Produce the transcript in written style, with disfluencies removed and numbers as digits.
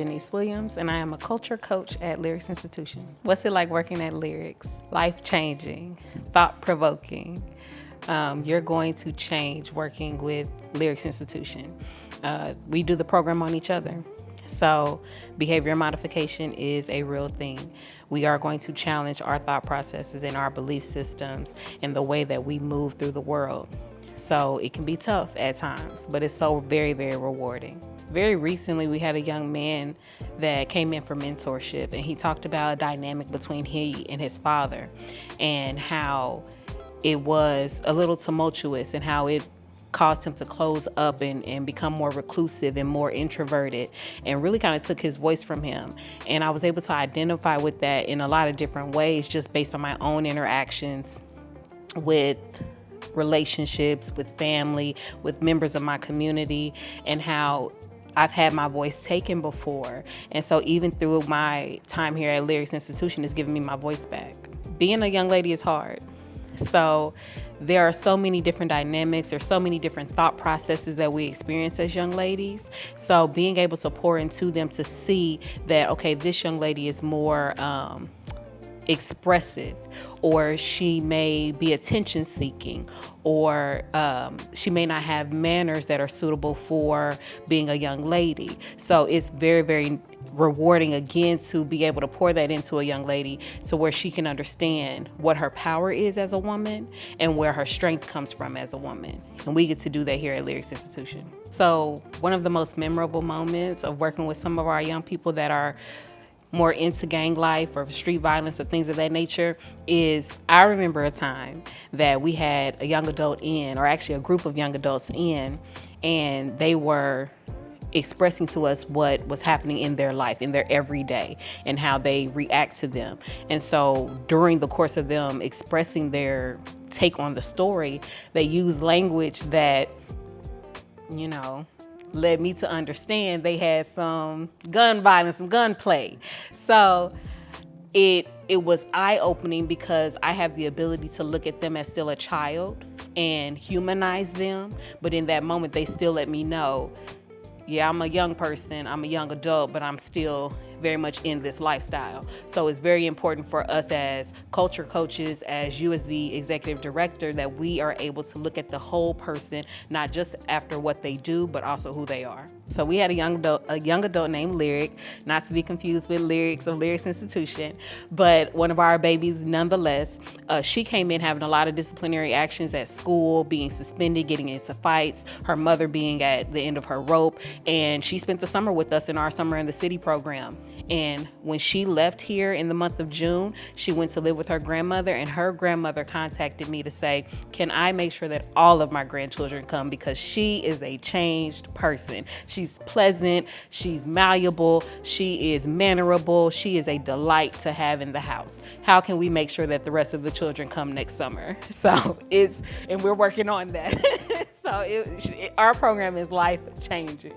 Janice Williams, and I am a culture coach at Lyrik Institution. What's it like working at Lyrics? Life-changing, thought-provoking. You're going to change working with Lyrics Institution. We do the program on each other. So behavior modification is a real thing. We are going to challenge our thought processes and our belief systems and the way that we move through the world. So it can be tough at times, but it's so very, very rewarding. Very recently, we had a young man that came in for mentorship, and he talked about a dynamic between he and his father and how it was a little tumultuous and how it caused him to close up and become more reclusive and more introverted, and really kind of took his voice from him. And I was able to identify with that in a lot of different ways, just based on my own interactions with relationships, with family, with members of my community, and how I've had my voice taken before. And so even through my time here at Lyrics Institution, it's given me my voice back. Being a young lady is hard. So there are so many different dynamics. There's so many different thought processes that we experience as young ladies. So being able to pour into them to see that, okay, this young lady is more expressive, or she may be attention seeking, or she may not have manners that are suitable for being a young lady. So it's very, very rewarding again to be able to pour that into a young lady to where she can understand what her power is as a woman and where her strength comes from as a woman. And we get to do that here at Lyrics Institution. So one of the most memorable moments of working with some of our young people that are more into gang life or street violence or things of that nature is, I remember a time that we had a young adult in, or actually a group of young adults in, and they were expressing to us what was happening in their life, in their everyday, and how they react to them. And so during the course of them expressing their take on the story, they used language that, you know, led me to understand they had some gun violence, some gunplay. So it was eye-opening because I have the ability to look at them as still a child and humanize them. But in that moment, they still let me know, yeah, I'm a young person, I'm a young adult, but I'm still very much in this lifestyle. So it's very important for us as culture coaches, as you as the executive director, that we are able to look at the whole person, not just after what they do, but also who they are. So we had a young adult named Lyrik, not to be confused with Lyrics of Lyrics Institution, but one of our babies nonetheless. She came in having a lot of disciplinary actions at school, being suspended, getting into fights, her mother being at the end of her rope, and she spent the summer with us in our Summer in the City program. And when she left here in the month of June, she went to live with her grandmother, and her grandmother contacted me to say, can I make sure that all of my grandchildren come, because she is a changed person. She's pleasant, she's malleable, she is mannerable, she is a delight to have in the house. How can we make sure that the rest of the children come next summer? So and we're working on that. So our program is life changing.